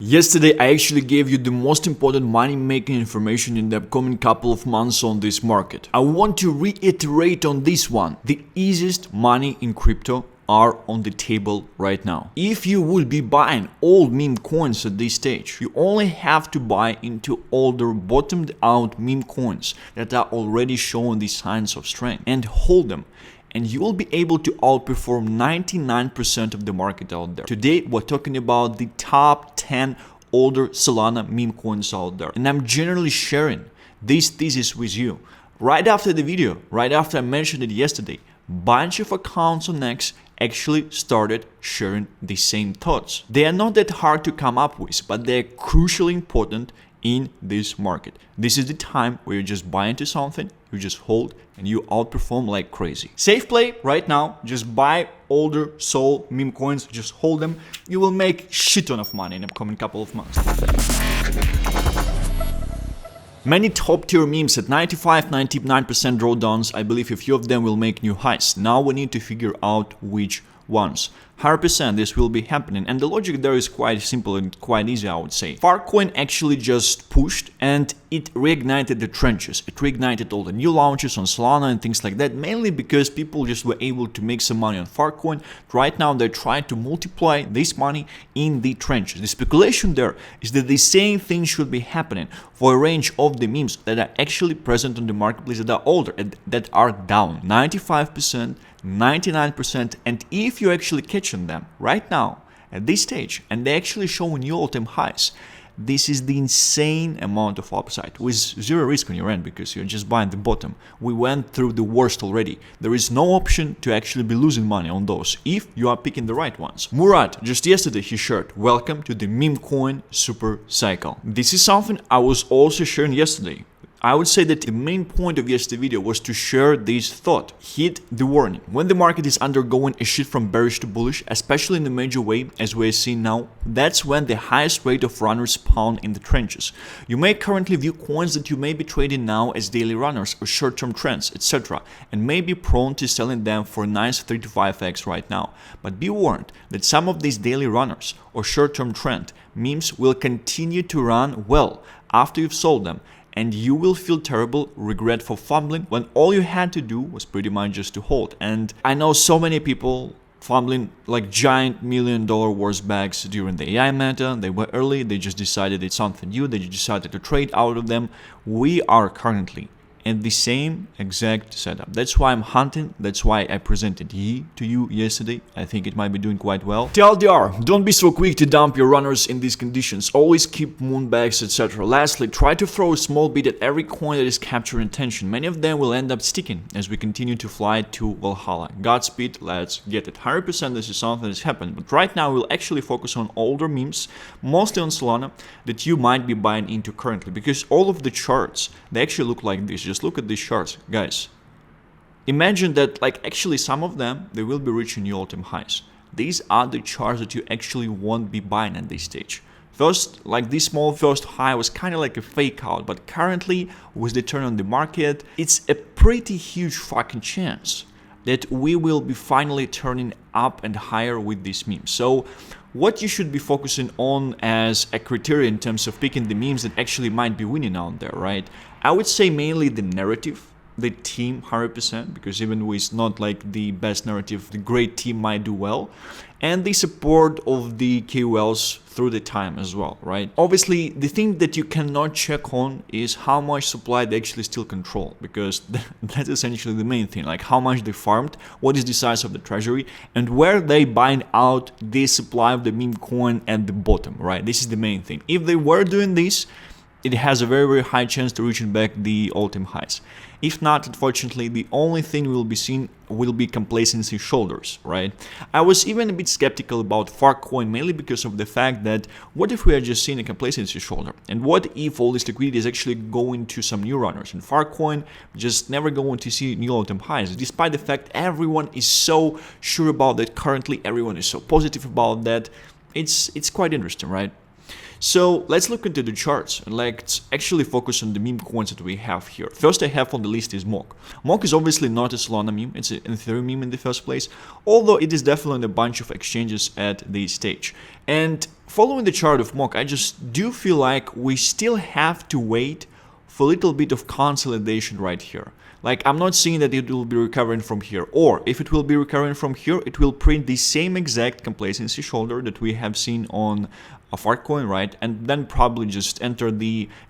Yesterday, I actually gave you the most important money-making information in the upcoming couple of months on this market. I want to reiterate on this one. The easiest money in crypto are on the table right now. If you would be buying old meme coins at this stage, you only have to buy into older bottomed out meme coins that are already showing the signs of strength and hold them. And you will be able to outperform 99% of the market out there. Today, we're talking about the top 10 older Solana meme coins out there. And I'm generally sharing this thesis with you. Right after the video, right after I mentioned it yesterday, bunch of accounts on X actually started sharing the same thoughts. They are not that hard to come up with, but they're crucially important in this market. This is the time where you just buy into something, you just hold, and you outperform like crazy. Safe play right now, just buy older Sol meme coins, just hold them. You will make shit ton of money in the upcoming couple of months. Many top tier memes at 95-99% drawdowns. I believe a few of them will make new highs. Now we need to figure out which ones. 100% this will be happening, and the logic there is quite simple and quite easy, I would say. Fwalk actually just pushed and it reignited the trenches. It reignited all the new launches on Solana and things like that, mainly because people just were able to make some money on Fwalk. Right now they're trying to multiply this money in the trenches. The speculation there is that the same thing should be happening for a range of the memes that are actually present on the marketplace that are older and that are down 95%, 99%, and if you're actually catching them right now at this stage and they're actually showing new all-time highs, this is the insane amount of upside with zero risk on your end because you're just buying the bottom. We went through the worst already. There is no option to actually be losing money on those if you are picking the right ones. Murat, just yesterday he shared, welcome to the meme coin super cycle. This is something I was also sharing yesterday. I would say that the main point of yesterday's video was to share this thought. Hit the warning. When the market is undergoing a shift from bearish to bullish, especially in a major way as we are seeing now, that's when the highest rate of runners spawn in the trenches. You may currently view coins that you may be trading now as daily runners or short-term trends, etc. and may be prone to selling them for a nice 3 to 5x right now. But be warned that some of these daily runners or short-term trend memes will continue to run well after you've sold them, and you will feel terrible regret for fumbling when all you had to do was pretty much just to hold. And I know so many people fumbling like giant $1 million worth bags during the AI meta. They were early, they just decided it's something new, they decided to trade out of them. We are currently in the same exact setup. That's why I'm hunting. That's why I presented Yi to you yesterday. I think it might be doing quite well. TLDR, don't be so quick to dump your runners in these conditions. Always keep moonbags, etc. Lastly, try to throw a small bit at every coin that is capturing attention. Many of them will end up sticking as we continue to fly to Valhalla. Godspeed, let's get it. 100% this is something that's happened, but right now we'll actually focus on older memes, mostly on Solana, that you might be buying into currently, because all of the charts, they actually look like this. Just look at these charts, guys. Imagine that like actually some of them, they will be reaching new all-time highs. These are the charts that you actually won't be buying at this stage. First, like this small first high was kind of like a fake out, but currently with the turn on the market, it's a pretty huge fucking chance that we will be finally turning up and higher with this meme. So what you should be focusing on as a criteria in terms of picking the memes that actually might be winning out there, right? I would say mainly the narrative, the team 100%, because even with not like the best narrative, the great team might do well, and the support of the KOLs through the time as well, right? Obviously, the thing that you cannot check on is how much supply they actually still control, because that's essentially the main thing, like how much they farmed, what is the size of the treasury, and where they buying out the supply of the meme coin at the bottom, right? This is the main thing. If they were doing this, it has a very, very high chance to reaching back the all-time highs. If not, unfortunately, the only thing we'll be seeing will be complacency shoulders, right? I was even a bit skeptical about Fwalk mainly because of the fact that what if we are just seeing a complacency shoulder? And what if all this liquidity is actually going to some new runners? And Fwalk just never going to see new all-time highs, despite the fact everyone is so sure about that currently, everyone is so positive about that. It's quite interesting, right? So let's look into the charts and let's actually focus on the meme coins that we have here. First I have on the list is Mock. Mock is obviously not a Solana meme, it's an Ethereum meme in the first place, although it is definitely on a bunch of exchanges at this stage. And following the chart of Mock, I just do feel like we still have to wait for a little bit of consolidation right here. Like, I'm not seeing that it will be recovering from here, or if it will be recovering from here, it will print the same exact complacency shoulder that we have seen on a Fwalk coin, right? And then probably just enter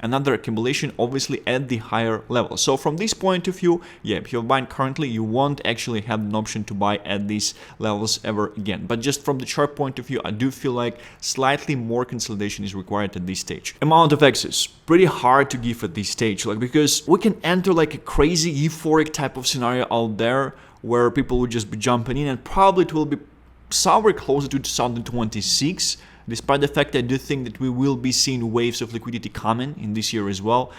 another accumulation, obviously at the higher level. So from this point of view, yeah, if you're buying currently, you won't actually have an option to buy at these levels ever again. But just from the chart point of view, I do feel like slightly more consolidation is required at this stage. Amount of access, pretty hard to give at this stage, like, because we can enter like a crazy euphoric type of scenario out there where people would just be jumping in, and probably it will be somewhere closer to 2026. Despite the fact I do think that we will be seeing waves of liquidity coming in this year as well.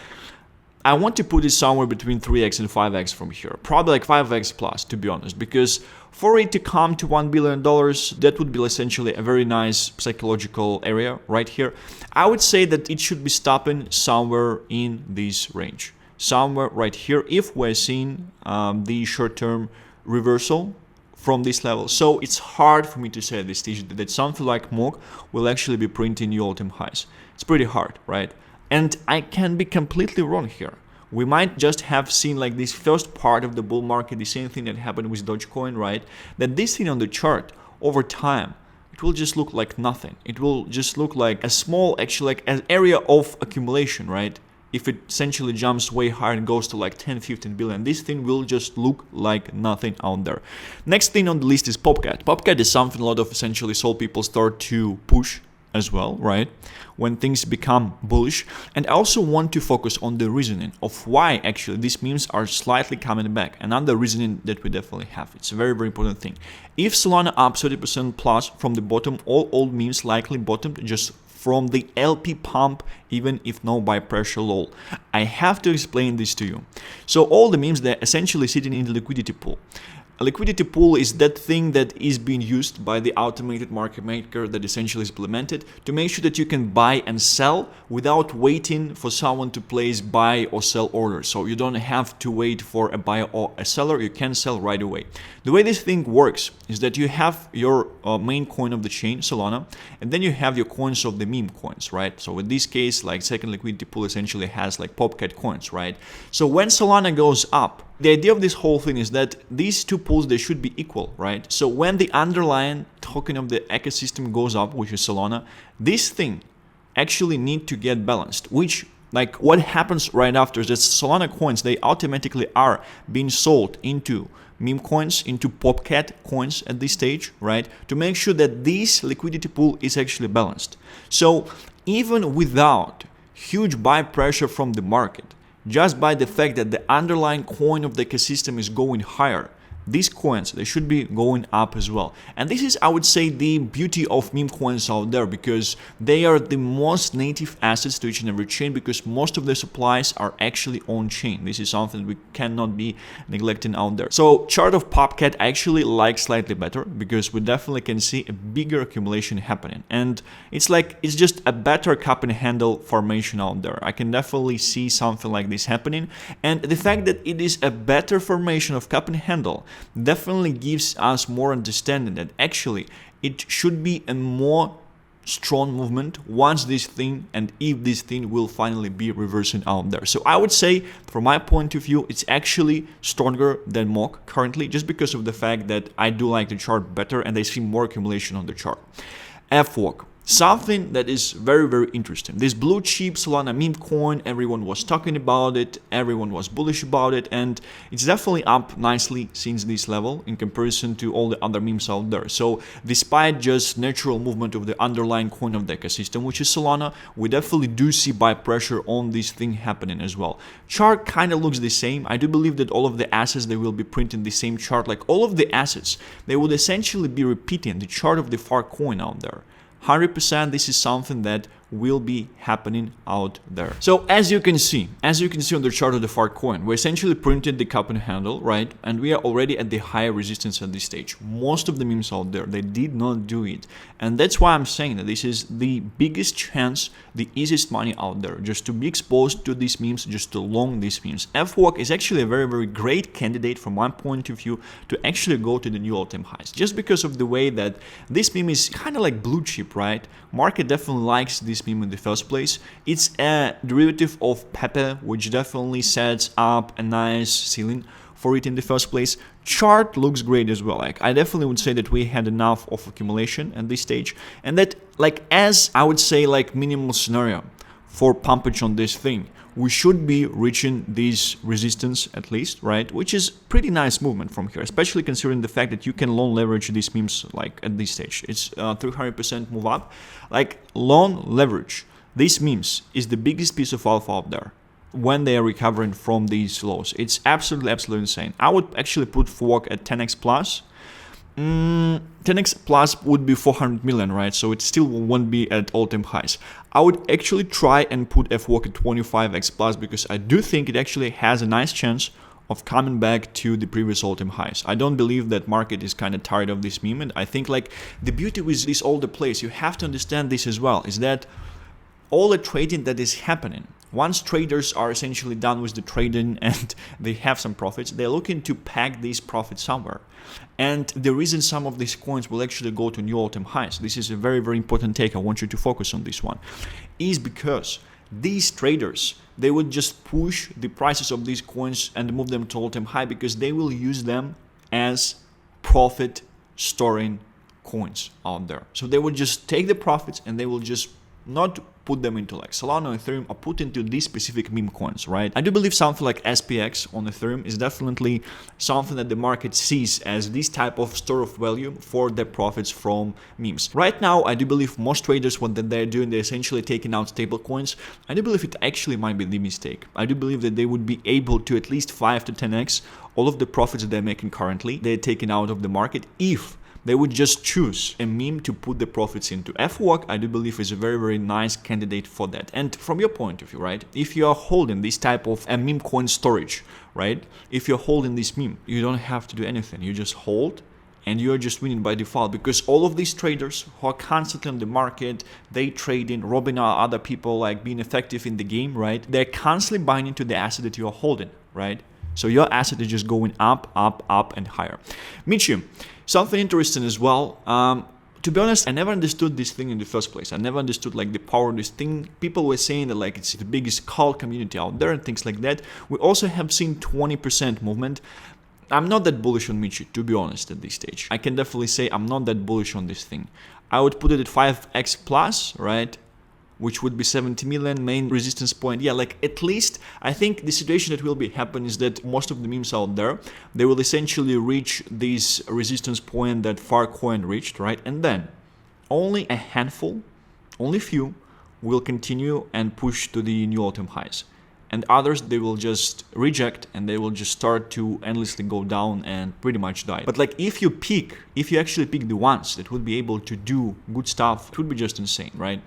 I want to put it somewhere between 3x and 5x from here. Probably like 5x plus, to be honest, because for it to come to $1 billion, that would be essentially a very nice psychological area right here. I would say that it should be stopping somewhere in this range. Somewhere right here, if we're seeing the short-term reversal from this level. So it's hard for me to say at this stage that something like Mock will actually be printing new all-time highs. It's pretty hard, right? And I can be completely wrong here. We might just have seen like this first part of the bull market, the same thing that happened with Dogecoin, right? That this thing on the chart over time, it will just look like nothing. It will just look like a small, actually like an area of accumulation, right? If it essentially jumps way higher and goes to like 10-15 billion, this thing will just look like nothing out there. Next thing on the list is Popcat. Popcat is something a lot of essentially SOL people start to push as well, right? When things become bullish. And I also want to focus on the reasoning of why actually these memes are slightly coming back. Another reasoning that we definitely have. It's a very, very important thing. If Solana up 30% plus from the bottom, all old memes likely bottomed just from the LP pump, even if no buy pressure low. I have to explain this to you. So all the memes, they're essentially sitting in the liquidity pool. A liquidity pool is that thing that is being used by the automated market maker that essentially is implemented to make sure that you can buy and sell without waiting for someone to place buy or sell orders. So you don't have to wait for a buyer or a seller, you can sell right away. The way this thing works is that you have your main coin of the chain, Solana, and then you have your coins of the meme coins, right? So in this case, like second liquidity pool essentially has like Popcat coins, right? So when Solana goes up, the idea of this whole thing is that these two pools, they should be equal, right? So when the underlying token of the ecosystem goes up, which is Solana, this thing actually need to get balanced, which like what happens right after is that Solana coins, they automatically are being sold into meme coins, into Popcat coins at this stage, right? To make sure that this liquidity pool is actually balanced. So even without huge buy pressure from the market, just by the fact that the underlying coin of the ecosystem is going higher, these coins, they should be going up as well. And this is, I would say, the beauty of meme coins out there, because they are the most native assets to each and every chain, because most of the supplies are actually on chain. This is something we cannot be neglecting out there. So chart of Popcat I actually like slightly better, because we definitely can see a bigger accumulation happening. And it's like, it's just a better cup and handle formation out there. I can definitely see something like this happening. And the fact that it is a better formation of cup and handle definitely gives us more understanding that actually it should be a more strong movement once this thing, and if this thing will finally be reversing out there. So I would say, from my point of view, it's actually stronger than Mock currently, just because of the fact that I do like the chart better and I see more accumulation on the chart. Fwalk. Something that is very, very interesting. This blue chip Solana meme coin, everyone was talking about it, everyone was bullish about it, and it's definitely up nicely since this level in comparison to all the other memes out there. So despite just natural movement of the underlying coin of the ecosystem, which is Solana, we definitely do see buy pressure on this thing happening as well. Chart kind of looks the same. I do believe that all of the assets, they will be printing the same chart. Like all of the assets, they would essentially be repeating the chart of the Fwalk coin out there. 100% this is something that will be happening out there. So as you can see on the chart of the Fwalk coin, we essentially printed the cup and handle, right? And we are already at the higher resistance at this stage. Most of the memes out there, they did not do it. And that's why I'm saying that this is the biggest chance, the easiest money out there, just to be exposed to these memes, just to long these memes. Fwalk is actually a very, very great candidate from my point of view to actually go to the new all-time highs, just because of the way that this meme is kind of like blue chip, right? Market definitely likes this meme in the first place. It's a derivative of Pepe, which definitely sets up a nice ceiling for it in the first place. Chart looks great as well. Like, I definitely would say that we had enough of accumulation at this stage, and that, like, as I would say, like, minimal scenario for pumpage on this thing, we should be reaching this resistance at least, right? Which is pretty nice movement from here, especially considering the fact that you can long leverage these memes like at this stage. It's 300% move up. Like, long leverage these memes is the biggest piece of alpha out there when they are recovering from these lows. It's absolutely insane. I would actually put Fwalk at 10x plus. 10x plus would be 400 million, right? So it still won't be at all-time highs. I would actually try and put Fwalk at 25x plus, because I do think it actually has a nice chance of coming back to the previous all-time highs. I don't believe that market is kind of tired of this meme, and I think, like, the beauty with this older place, you have to understand this as well, is that all the trading that is happening, once traders are essentially done with the trading and they have some profits, they're looking to pack these profits somewhere. And the reason some of these coins will actually go to new all-time highs, this is a very, very important take, I want you to focus on this one, is because these traders, they would just push the prices of these coins and move them to all-time high, because they will use them as profit storing coins out there. So they will just take the profits and they will just not put them into like Solana or Ethereum, or put into these specific meme coins, right? I do believe something like SPX on Ethereum is definitely something that the market sees as this type of store of value for their profits from memes. Right now, I do believe most traders, what they're doing, they're essentially taking out stable coins. I do believe it actually might be the mistake. I do believe that they would be able to at least 5 to 10x all of the profits that they're making currently, they're taking out of the market, if they would just choose a meme to put the profits into. Fwalk, I do believe, is a very, very nice candidate for that. And from your point of view, right, if you are holding this type of a meme coin storage, right, if you're holding this meme, you don't have to do anything. You just hold and you're just winning by default, because all of these traders who are constantly on the market, they trading, robbing other people, like being effective in the game, right, they're constantly buying into the asset that you're holding, right? So your asset is just going up, up, up, and higher. Michi, something interesting as well. To be honest, I never understood this thing in the first place. I never understood like the power of this thing. People were saying that like it's the biggest cult community out there and things like that. We also have seen 20% movement. I'm not that bullish on Michi, to be honest, at this stage. I can definitely say I'm not that bullish on this thing. I would put it at 5x plus, right? Which would be 70 million main resistance point. Yeah, like at least I think the situation that will be happen is that most of the memes out there, they will essentially reach this resistance point that Fwalk coin reached, right? And then only a handful, only few will continue and push to the new all-time highs. And others, they will just reject and they will just start to endlessly go down and pretty much die. But like if you actually pick the ones that would be able to do good stuff, it would be just insane, right?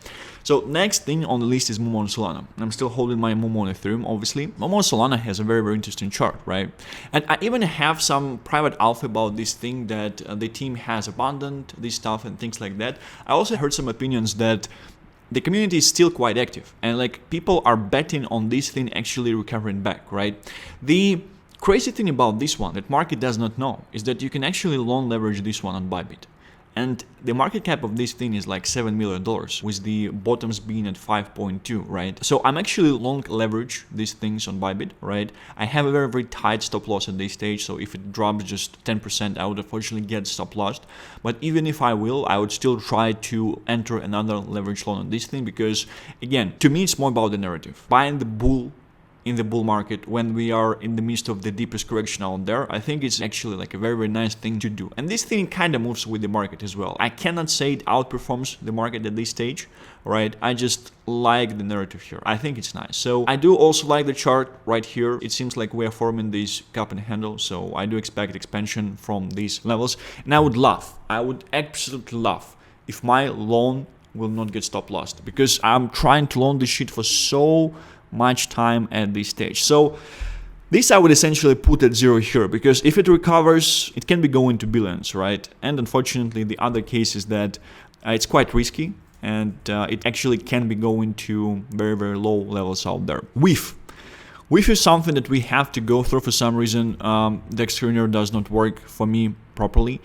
So next thing on the list is Mumu Solana. I'm still holding my Mumu on Ethereum, obviously. Mumu Solana has a very, very interesting chart, right? And I even have some private alpha about this thing that the team has abandoned this stuff and things like that. I also heard some opinions that the community is still quite active and like people are betting on this thing actually recovering back, right? The crazy thing about this one that market does not know is that you can actually long leverage this one on Bybit. And the market cap of this thing is like $7 million, with the bottoms being at 5.2, right? So I'm actually long leverage these things on Bybit, right? I have a very, very tight stop loss at this stage. So if it drops just 10%, I would unfortunately get stop lossed. But even if I will, I would still try to enter another leverage loan on this thing, because again, to me, it's more about the narrative. Buying the bull in the bull market when we are in the midst of the deepest correction out there, I think it's actually like a very, very nice thing to do. And this thing kind of moves with the market as well. I cannot say it outperforms the market at this stage, right? I just like the narrative here. I think it's nice. So I do also like the chart right here. It seems like we are forming this cup and handle. So I do expect expansion from these levels. And I would absolutely love if my long will not get stop lossed, because I'm trying to long this shit for so much time at this stage. So this I would essentially put at 0 here, because if it recovers, it can be going to billions, right? And unfortunately, the other case is that it's quite risky, and it actually can be going to very, very low levels out there. Wiff is something that we have to go through for some reason. The screener does not work for me properly.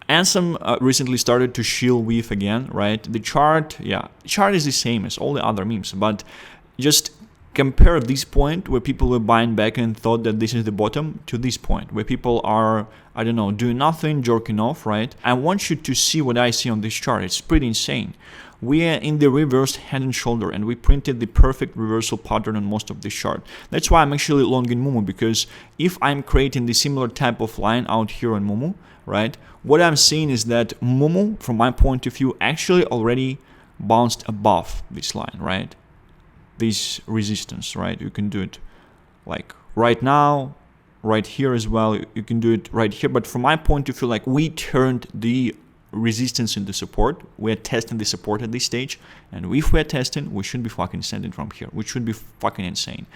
Ansem recently started to shield Wiff again, right? The chart is the same as all the other memes, but just compare this point where people were buying back and thought that this is the bottom to this point where people are, I don't know, doing nothing, jerking off, right? I want you to see what I see on this chart. It's pretty insane. We are in the reversed head and shoulder, and we printed the perfect reversal pattern on most of this chart. That's why I'm actually long in Mumu, because if I'm creating the similar type of line out here on Mumu, right, what I'm seeing is that Mumu, from my point of view, actually already bounced above this line, right? This resistance, right? You can do it like right now, right here as well. You can do it right here. But from my point of view, like, we turned the resistance into support. We're testing the support at this stage, and if we're testing, we should be fucking sending from here, which should be fucking insane.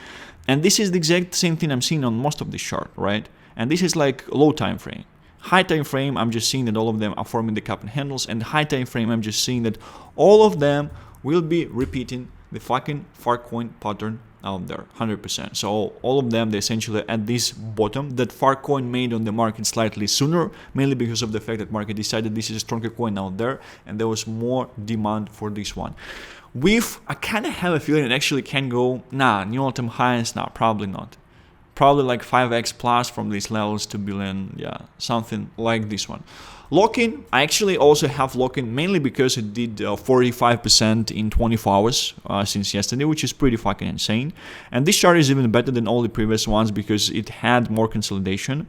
And this is the exact same thing I'm seeing on most of this chart, right? And this is like low time frame. High time frame, I'm just seeing that all of them are forming the cup and handles, and high time frame, I'm just seeing that all of them will be repeating the fucking Fwalk pattern out there, 100%. So all of them, they essentially at this bottom that Fwalk made on the market slightly sooner, mainly because of the fact that market decided this is a stronger coin out there, and there was more demand for this one. Wiff, I kind of have a feeling it actually can go, new all-time highs, probably not. Probably like 5x plus from these levels to billion, something like this one. Lockin, I actually also have Lockin mainly because it did 45% in 24 hours since yesterday, which is pretty fucking insane. And this chart is even better than all the previous ones because it had more consolidation.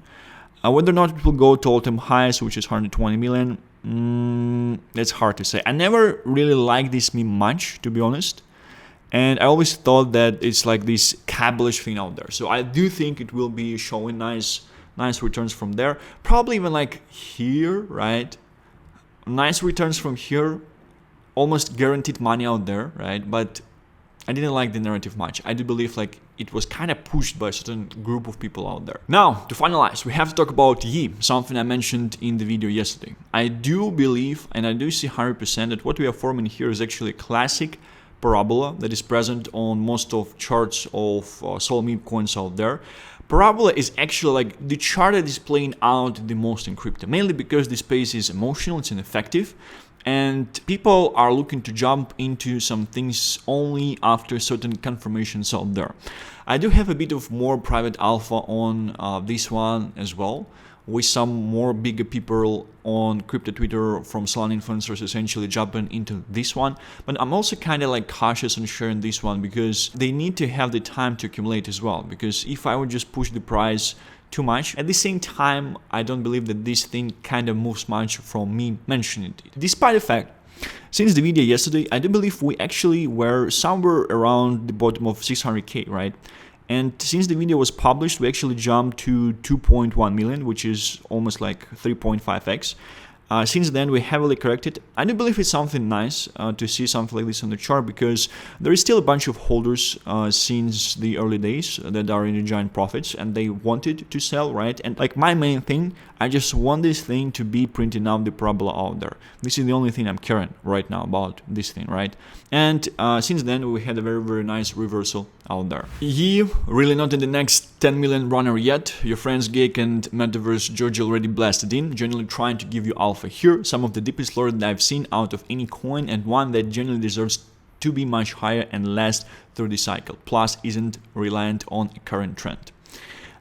Whether or not it will go to all-time highs, which is 120 million, that's hard to say. I never really liked this meme much, to be honest. And I always thought that it's like this cabalish thing out there. So I do think it will be showing nice returns from there. Probably even like here, right? Nice returns from here. Almost guaranteed money out there, right? But I didn't like the narrative much. I do believe like it was kind of pushed by a certain group of people out there. Now, to finalize, we have to talk about Yi, something I mentioned in the video yesterday. I do believe, and I do see 100% that what we are forming here is actually a classic parabola that is present on most of charts of Sol meme coins out there. Parabola is actually like the chart that is playing out the most in crypto, mainly because the space is emotional, it's ineffective, and people are looking to jump into some things only after certain confirmations out there. I do have a bit of more private alpha on this one as well, with some more bigger people on crypto Twitter from Solana influencers essentially jumping into this one. But I'm also kind of like cautious on sharing this one because they need to have the time to accumulate as well. Because if I would just push the price too much, at the same time, I don't believe that this thing kind of moves much from me mentioning it. Despite the fact, since the video yesterday, I do believe we actually were somewhere around the bottom of 600k, right? And since the video was published, we actually jumped to 2.1 million, which is almost like 3.5x. Since then, we heavily corrected. I do believe it's something nice to see something like this on the chart because there is still a bunch of holders since the early days that are in the giant profits and they wanted to sell, right? And like my main thing, I just want this thing to be printing out the parabola out there. This is the only thing I'm caring right now about this thing, right? And since then, we had a very, very nice reversal out there. Yi, really not in the next 10 million runner yet. Your friends Geek and Metaverse George already blasted in, generally trying to give you alpha here. Some of the deepest lore that I've seen out of any coin and one that generally deserves to be much higher and last through the cycle. Plus isn't reliant on a current trend.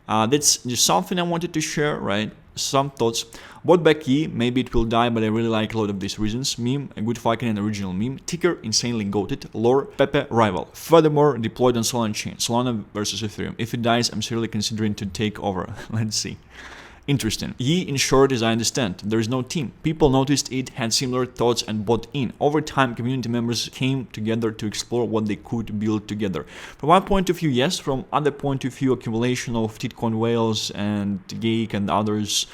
That's just something I wanted to share, right? Some thoughts. Bought back Yi, maybe it will die, but I really like a lot of these reasons. Meme, a good fucking and original meme. Ticker, insanely goated. Lore, Pepe, rival. Furthermore, deployed on Solana chain. Solana versus Ethereum. If it dies, I'm seriously considering to take over. Let's see. Interesting. Yi, in short, as I understand, there is no team. People noticed it, had similar thoughts and bought in. Over time, community members came together to explore what they could build together. From one point of view, yes. From other point of view, accumulation of Titcoin whales and Geek and others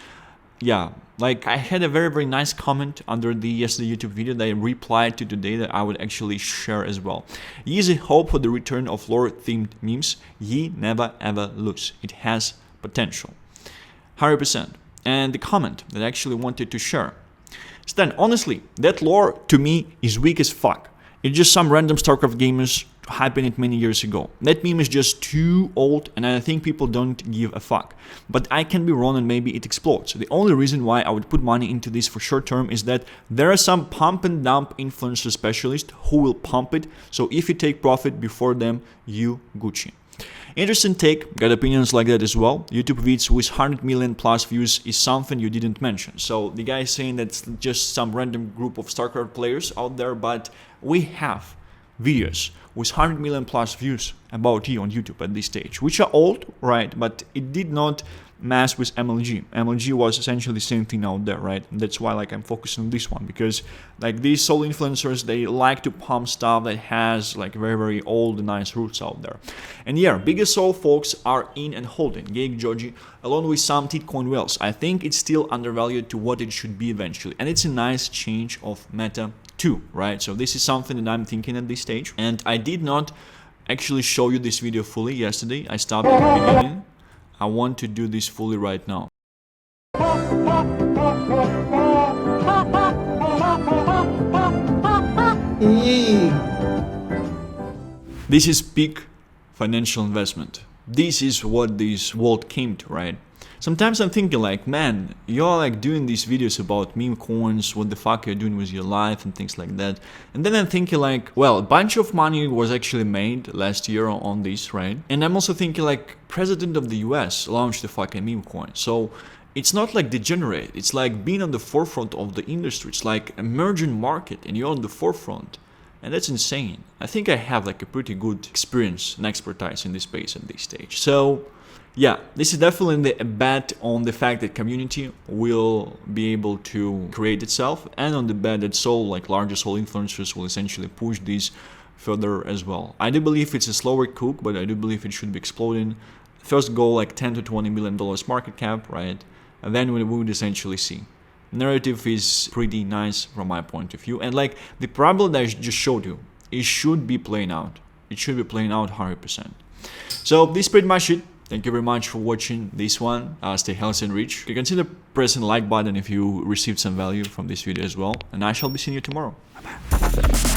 yeah, like I had a very nice comment under the yesterday YouTube video that I replied to today that I would actually share as well. Easy hope for the return of lore themed memes. Ye never ever lose. It has potential. 100%. And the comment that I actually wanted to share. Stan, honestly, that lore to me is weak as fuck. It's just some random StarCraft gamers hyping it many years ago. That meme is just too old and I think people don't give a fuck. But I can be wrong and maybe it explodes. The only reason why I would put money into this for short term is that there are some pump and dump influencer specialists who will pump it. So if you take profit before them, you Gucci. Interesting take, got opinions like that as well. YouTube vids with 100 million plus views is something you didn't mention. So the guy is saying that's just some random group of StarCraft players out there, but we have videos with 100 million plus views about you on YouTube at this stage, which are old, right? But it did not mess with MLG. MLG was essentially the same thing out there, right? And that's why like I'm focusing on this one, because like these solo influencers, they like to pump stuff that has like very old and nice roots out there. And yeah, biggest soul folks are in and holding Gig Joji along with some Titcoin whales. I think it's still undervalued to what it should be eventually, and it's a nice change of meta too, right? So this is something that I'm thinking at this stage, and I did not actually show you this video fully yesterday. I stopped at the beginning. I want to do this fully right now. This is peak financial investment. This is what this world came to, right? Sometimes I'm thinking like, man, you're like doing these videos about meme coins, what the fuck you're doing with your life and things like that. And then I'm thinking like, well, a bunch of money was actually made last year on this, right? And I'm also thinking like, President of the US launched the fucking meme coin. So it's not like degenerate. It's like being on the forefront of the industry. It's like emerging market and you're on the forefront. And that's insane. I think I have like a pretty good experience and expertise in this space at this stage. So yeah, this is definitely a bet on the fact that community will be able to create itself, and on the bet that larger soul influencers will essentially push these further as well. I do believe it's a slower cook, but I do believe it should be exploding. First goal like 10 to 20 million dollars market cap, right? And then we would essentially see. Narrative is pretty nice from my point of view, and like the problem that I just showed you, it should be playing out. It should be playing out 100%. So this is pretty much it. Thank you very much for watching this one. Stay healthy and rich. You consider pressing the like button if you received some value from this video as well. And I shall be seeing you tomorrow. Bye bye.